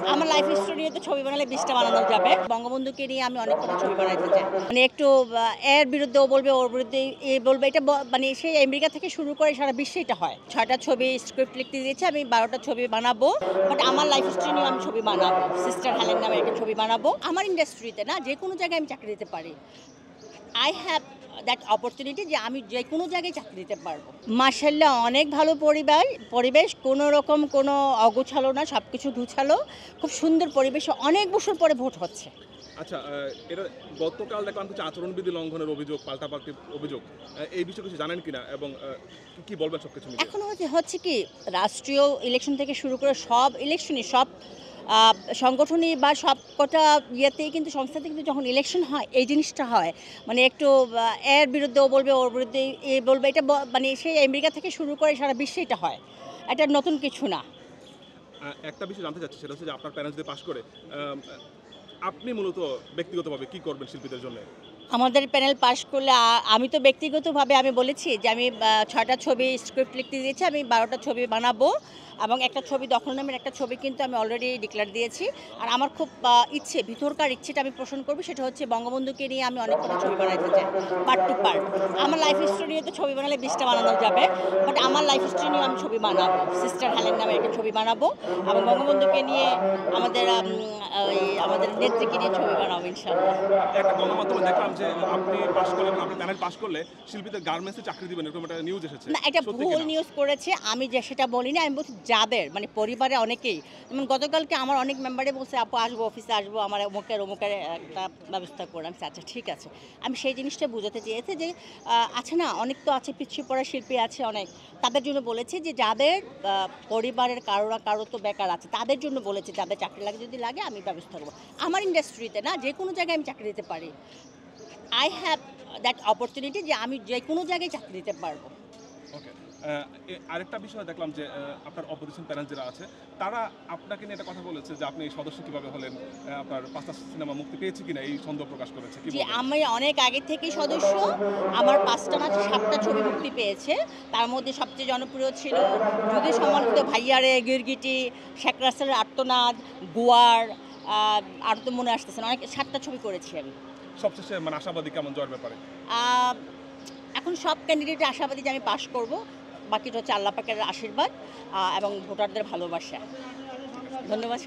আমার life story নিয়ে তো ছবি বানালে ২০টা বানানো যাবে। বঙ্গবন্ধুকে নিয়ে আমি অনেক কটা ছবি বানাইতে চাই। মানে একটু এর বিরুদ্ধে ও বলবে, ওর বিরুদ্ধে এ বলবে। এটা মানে সেই আমেরিকা থেকে শুরু করে সারা বিশ্বে এটা হয়। ৬টা ছবি স্ক্রিপ্ট লিখতে দিয়েছে, আমি ১২টা ছবি বানাবো। বাট আমার লাইফ স্টোরি নিয়ে আমি ছবি বানাবো। সিস্টার হেলেন নামের একটা ছবি বানাবো। আমার ইন্ডাস্ট্রিতে না, যে কোনো জায়গায় আমি চাকরি দিতে পারি। আই হ্যাভ দ্যাট অপরচুনিটি যে আমি যে কোনো জায়গায় চাকরি দিতে পারবো। মাশাআল্লাহ অনেক ভালো পরিবেশ, কোনো রকম কোনো অগোছালো না, সব কিছু গুছালো। খুব সুন্দর পরিবেশে অনেক বছর পরে ভোট হচ্ছে। আচ্ছা, এটা গতকাল দেখলাম কিছু আচরণবিধি লঙ্ঘনের অভিযোগ, পাল্টাপাল্টি অভিযোগ। এই বিষয়ে কিছু জানেন কিনা এবং কি বলবেন সবকিছু মিলিয়ে? এখন হচ্ছে কি, রাষ্ট্রীয় ইলেকশন থেকে শুরু করে সব ইলেকশনই সব সংগঠনই বা সব কটা ইয়েতেই কিন্তু সংস্থাতে কিন্তু যখন ইলেকশন হয় এই জিনিসটা হয়। মানে একটু এর বিরুদ্ধে ও বলবে, ওর বিরুদ্ধে এ বলবে। এটা মানে সেই আমেরিকা থেকে শুরু করে সারা বিশ্বে এটা হয়। এটা নতুন কিছু না। একটা বিষয় জানতে চাচ্ছি, সেটা হচ্ছে যে আপনার প্যারেন্টস দিয়ে পাশ করে আপনি মূলত ব্যক্তিগতভাবে কি করবেন শিল্পীদের জন্য? আমাদের প্যানেল পাশ করলে আমি তো ব্যক্তিগতভাবে আমি বলেছি যে আমি ৬টা ছবি স্ক্রিপ্ট লিখতে দিয়েছি, আমি ১২টা ছবি বানাবো এবং একটা ছবি দখল নামের একটা ছবি কিন্তু আমি অলরেডি ডিক্লেয়ার দিয়েছি। আর আমার খুব ভিতরকার ইচ্ছেটা আমি পোষণ করবো, সেটা হচ্ছে বঙ্গবন্ধুকে নিয়ে আমি অনেক কটা ছবি বানাইতে চাই, পার্ট টু পার্ট। আমার লাইফ স্টোরি নিয়ে তো ছবি বানালে ২০টা বানানো যাবে। বাট আমার লাইফ স্টোরি নিয়ে আমি ছবি বানাবো। সিস্টার হেলেন নামের একটা ছবি বানাবো এবং বঙ্গবন্ধুকে নিয়ে আমাদের নেত্রীকে নিয়ে ছবি বানাবো ইনশাআল্লাহ। একটা গণমাধ্যমে দেখলাম যে আপনি পাশ করলে, আপনার প্যানেল পাশ করলে শিল্পীদের গার্মেন্টসে চাকরি দিবেন, এরকম একটা নিউজ এসেছে। না, এটা সত্যি ভুল কিনা? নিউজ করেছে। আমি যে সেটা বলিনি, আমি বলছি যাদের মানে পরিবারে অনেকেই। যেমন গতকালকে আমার অনেক মেম্বারে বলছে আপু আসবো, অফিসে আসবো, আমার অমুকের একটা ব্যবস্থা করে। আমি আচ্ছা ঠিক আছে। আমি সেই জিনিসটা বোঝাতে চেয়েছি যে আছে না, অনেক তো আছে, পিছিয়ে পড়া শিল্পী আছে অনেক। তাদের জন্য বলেছি যে যাদের পরিবারের কারো না কারো তো বেকার আছে, তাদের জন্য বলেছি যাদের চাকরি লাগে, যদি লাগে আমি ব্যবস্থা করবো। আমার ইন্ডাস্ট্রিতে না, যে কোনো জায়গায় আমি চাকরি দিতে পারি। আই হ্যাভ দ্যাট অপরচুনিটি যে আমি যে কোনো জায়গায় চাকরি দিতে পারবো। ওকে। আরেকটা বিষয় দেখলাম যে আপনার অপোজিশন প্যানেল যারা আছে তারা আপনাকে নিয়ে একটা কথা বলেছে যে আপনি সদস্য কিভাবে হলেন, আপনার ৫টা সিনেমা মুক্তি পেয়েছে কিনা এই সন্দেহ প্রকাশ করেছে। কি জি, বলবেন? আমি অনেক আগে থেকেই সদস্য। আমার ৫টা না ৭টা ছবি মুক্তি পেয়েছে। তার মধ্যে সবচেয়ে জনপ্রিয় ছিল যুগে সমালোচিত ভাইয়ারে, গিরগিটি, শেখ রাসেলের আর্তনাদ, গোয়ার, আর তো মনে আসতেছে না, অনেক ৭টা ছবি করেছি আমি। সবশেষে মানে আশাবাদী কেমন জয়ের ব্যাপারে? আ এখন সব ক্যান্ডিডেট আশাবাদী যে আমি পাস করব। বাকিটা হচ্ছে আল্লাহ পাকের আশীর্বাদ এবং ভোটারদের ভালোবাসা। ধন্যবাদ।